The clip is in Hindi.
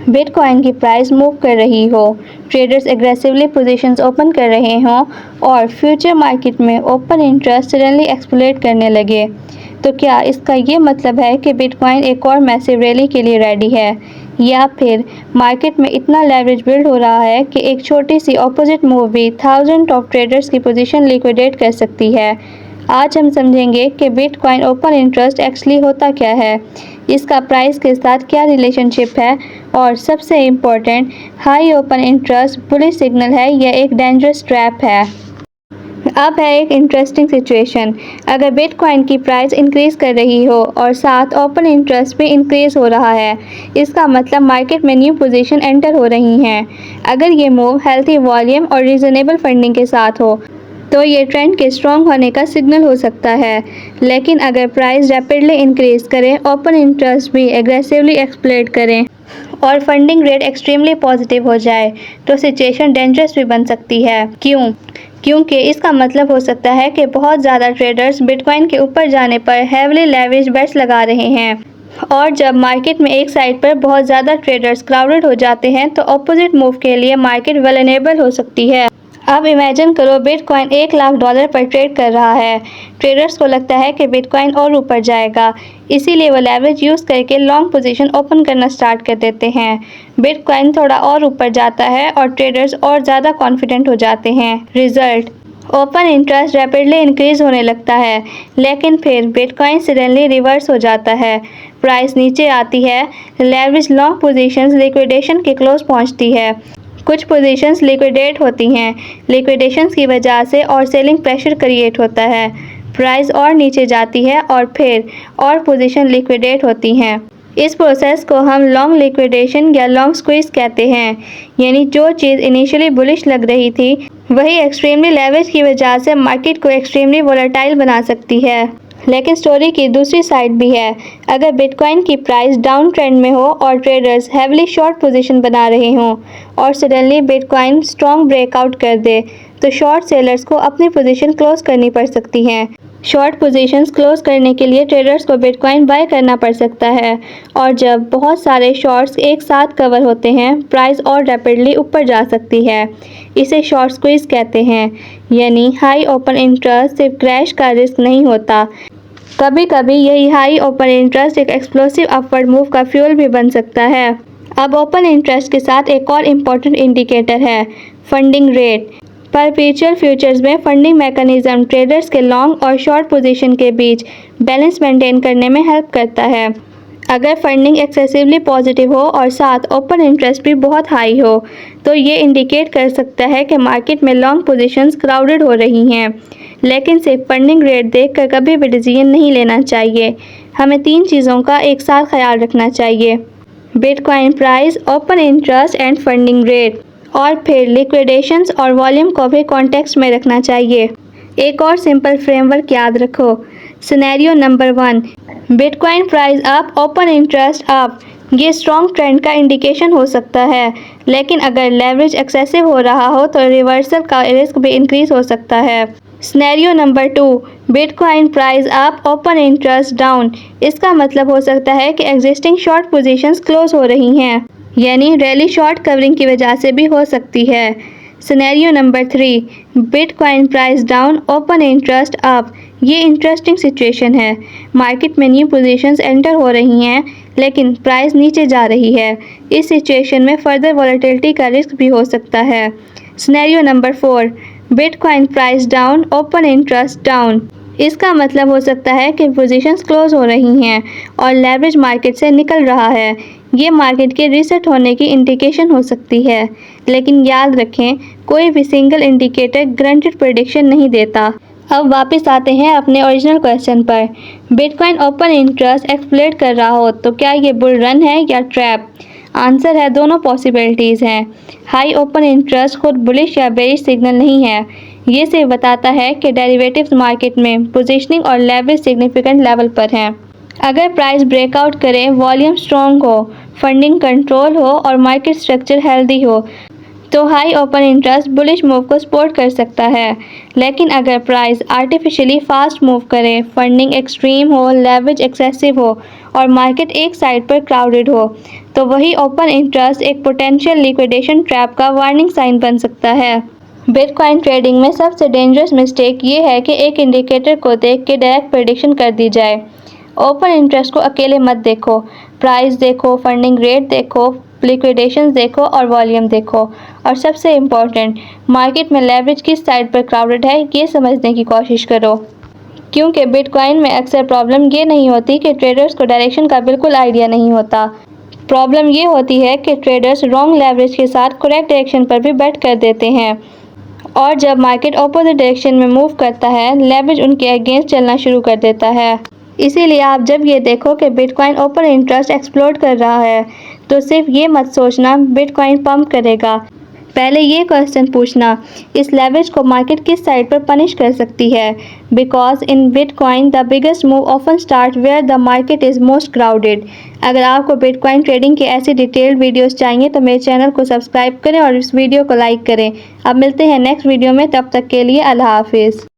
बिटकॉइन की प्राइस मूव कर रही हो, ट्रेडर्स एग्रेसिवली पोजीशंस ओपन कर रहे हों और फ्यूचर मार्केट में ओपन इंटरेस्ट सडनली एक्सप्लोड करने लगे, तो क्या इसका ये मतलब है कि बिटकॉइन एक और मैसिव रैली के लिए रेडी है, या फिर मार्केट में इतना लेवरेज बिल्ड हो रहा है कि एक छोटी सी ऑपोजिट मूव भी थाउजेंड ऑफ ट्रेडर्स की पोजीशन लिक्विडेट कर सकती है। आज हम समझेंगे कि बिटकॉइन ओपन इंटरेस्ट एक्चुअली होता क्या है, इसका प्राइस के साथ क्या रिलेशनशिप है और सबसे important, high open interest bullish signal है या एक डेंजरस ट्रैप है। अब है एक इंटरेस्टिंग सिचुएशन। अगर बिटकॉइन की प्राइस इंक्रीज कर रही हो और साथ ओपन इंटरेस्ट भी इंक्रीज हो रहा है, इसका मतलब मार्केट में न्यू पोजीशन एंटर हो रही हैं। अगर ये मूव हेल्थी वॉल्यूम और रीजनेबल फंडिंग के साथ हो तो ये ट्रेंड के स्ट्रॉन्ग होने का सिग्नल हो सकता है। लेकिन अगर प्राइस रैपिडली इंक्रीज करें, ओपन इंटरेस्ट भी एग्रेसिवली एक्सप्लोड करें और फंडिंग रेट एक्सट्रीमली पॉजिटिव हो जाए, तो सिचुएशन डेंजरस भी बन सकती है। क्यों? क्योंकि इसका मतलब हो सकता है कि बहुत ज़्यादा ट्रेडर्स बिटकॉइन के ऊपर जाने पर हेवली लेवरेज बेट्स लगा रहे हैं, और जब मार्केट में एक साइड पर बहुत ज़्यादा ट्रेडर्स क्राउडेड हो जाते हैं तो ऑपोजिट मूव के लिए मार्केट वल्नरेबल हो सकती है। अब इमेजिन करो बिटकॉइन $1,00,000 पर ट्रेड कर रहा है। ट्रेडर्स को लगता है कि बिटकॉइन और ऊपर जाएगा, इसीलिए वो लेवरेज यूज़ करके लॉन्ग पोजीशन ओपन करना स्टार्ट कर देते हैं। बिटकॉइन थोड़ा और ऊपर जाता है और ट्रेडर्स और ज़्यादा कॉन्फिडेंट हो जाते हैं। Result, open interest rapidly increase होने लगता है, लेकिन फिर बिटकॉइन सडनली रिवर्स हो जाता है। प्राइस नीचे आती है, लेवरेज लॉन्ग पोजीशंस लिक्विडेशन के क्लोज पहुंचती है। कुछ पोजीशंस लिक्विडेट होती हैं, लिक्विडेशंस की वजह से और सेलिंग प्रेशर क्रिएट होता है। प्राइस और नीचे जाती है और फिर और पोजीशन लिक्विडेट होती हैं। इस प्रोसेस को हम लॉन्ग लिक्विडेशन या लॉन्ग स्क्वीज कहते हैं, यानी जो चीज़ इनिशियली बुलिश लग रही थी वही एक्सट्रीमली लेवरेज की वजह से मार्केट को एक्सट्रीमली वोलेटाइल बना सकती है। लेकिन स्टोरी की दूसरी साइड भी है। अगर बिटकॉइन की प्राइस डाउन ट्रेंड में हो और ट्रेडर्स हेवली शॉर्ट पोजीशन बना रहे हों और सडनली बिटकॉइन स्ट्रॉन्ग ब्रेकआउट कर दे, तो शॉर्ट सेलर्स को अपनी पोजीशन क्लोज करनी पड़ सकती हैं। शॉर्ट पोजीशंस क्लोज करने के लिए ट्रेडर्स को बिटकॉइन बाय करना पड़ सकता है, और जब बहुत सारे शॉर्ट्स एक साथ कवर होते हैं, प्राइस और रैपिडली ऊपर जा सकती है। इसे शॉर्ट स्क्वीज कहते हैं, यानी हाई ओपन इंटरेस्ट सिर्फ क्रैश का रिस्क नहीं होता, कभी कभी यही हाई ओपन इंटरेस्ट एक एक्सप्लोसिव अपवर्ड मूव का फ्यूल भी बन सकता है। अब ओपन इंटरेस्ट के साथ एक और इम्पॉर्टेंट इंडिकेटर है फंडिंग रेट। परपेचुअल फ्यूचर्स में फंडिंग मैकेनिज्म ट्रेडर्स के लॉन्ग और शॉर्ट पोजीशन के बीच बैलेंस मेंटेन करने में हेल्प करता है। अगर फंडिंग एक्सेसिवली पॉजिटिव हो और साथ ओपन इंटरेस्ट भी बहुत हाई हो, तो ये इंडिकेट कर सकता है कि मार्केट में लॉन्ग पोजीशंस क्राउडेड हो रही हैं। लेकिन सिर्फ फंडिंग रेट देखकर कभी भी डिसीजन नहीं लेना चाहिए। हमें 3 चीज़ों का एक साथ ख्याल रखना चाहिए: bitcoin price, open interest and funding rate, और फिर लिक्विडेशंस और वॉल्यूम को भी कॉन्टेक्स्ट में रखना चाहिए। एक और सिंपल फ्रेमवर्क याद रखो। Scenario number 1, bitcoin price up, open interest up. ये स्ट्रॉन्ग ट्रेंड का इंडिकेशन हो सकता है, लेकिन अगर लेवरेज एक्सेसिव हो रहा हो तो रिवर्सल का रिस्क भी इंक्रीज हो सकता है। Scenario number 2, bitcoin price up, open interest down. इसका मतलब हो सकता है कि एग्जिस्टिंग शॉर्ट पोजीशंस क्लोज हो रही हैं, यानी रैली शॉर्ट कवरिंग की वजह से भी हो सकती है। Scenario number 3, bitcoin price down, open interest up. ये इंटरेस्टिंग सिचुएशन है। मार्केट में न्यू पोजीशंस एंटर हो रही हैं, लेकिन प्राइस नीचे जा रही है। इस सिचुएशन में फर्दर वॉलेटिलिटी का रिस्क भी हो सकता है। Scenario number 4, bitcoin price down, open interest down. इसका मतलब हो सकता है कि पोजीशंस क्लोज हो रही हैं और लेवरेज मार्केट से निकल रहा है। ये मार्केट के रीसेट होने की इंडिकेशन हो सकती है, लेकिन याद रखें, कोई भी सिंगल इंडिकेटर गारंटीड प्रेडिक्शन नहीं देता। अब वापस आते हैं अपने ओरिजिनल क्वेश्चन पर। बिटकॉइन ओपन इंटरेस्ट एक्सप्लोड कर रहा हो तो क्या ये बुल रन है या ट्रैप? आंसर है दोनों पॉसिबिलिटीज़ हैं। हाई ओपन इंटरेस्ट खुद बुलिश या बेरिश सिग्नल नहीं है। ये सिर्फ बताता है कि डेरिवेटिव्स मार्केट में पोजीशनिंग और लेवरेज सिग्निफिकेंट लेवल पर हैं। अगर प्राइस ब्रेकआउट करे, वॉल्यूम स्ट्रॉन्ग हो, फंडिंग कंट्रोल हो और मार्केट स्ट्रक्चर हेल्दी हो, तो high open interest bullish move को सपोर्ट कर सकता है। लेकिन अगर प्राइस आर्टिफिशियली फास्ट मूव करे, फंडिंग एक्सट्रीम हो, लेवरेज एक्सेसिव हो और मार्केट एक साइड पर क्राउडेड हो, तो वही ओपन इंटरेस्ट एक पोटेंशियल लिक्विडेशन ट्रैप का वार्निंग साइन बन सकता है। बिटकॉइन ट्रेडिंग में सबसे डेंजरस मिस्टेक ये है कि एक इंडिकेटर को देख के डायरेक्ट प्रेडिक्शन कर दी जाए। ओपन इंटरेस्ट को अकेले मत देखो, प्राइस देखो, फंडिंग रेट देखो, लिक्विडेशन देखो और वॉल्यूम देखो। और सबसे इम्पॉर्टेंट, मार्केट में लेवरेज किस साइड पर क्राउडेड है ये समझने की कोशिश करो, क्योंकि बिटकॉइन में अक्सर प्रॉब्लम ये नहीं होती कि ट्रेडर्स को डायरेक्शन का बिल्कुल आइडिया नहीं होता। प्रॉब्लम ये होती है कि ट्रेडर्स रॉन्ग लेवरेज के साथ करेक्ट डायरेक्शन पर भी बेट कर देते हैं, और जब मार्केट अपोजिट डायरेक्शन में मूव करता है, लेवरेज उनके अगेंस्ट चलना शुरू कर देता है। इसीलिए आप जब ये देखो कि बिटकॉइन ओपन इंटरेस्ट एक्सप्लोड कर रहा है, तो सिर्फ ये मत सोचना बिटकॉइन पंप करेगा। पहले ये क्वेश्चन पूछना, इस लेवरेज को मार्केट किस साइड पर पनिश कर सकती है। Because in Bitcoin the biggest move often start where the market is most crowded. अगर आपको बिटकॉइन ट्रेडिंग की ऐसी डिटेल्ड वीडियोस चाहिए तो मेरे चैनल को सब्सक्राइब करें और इस वीडियो को लाइक करें। अब मिलते हैं नेक्स्ट वीडियो में, तब तक के लिए अल्लाह हाफिज़।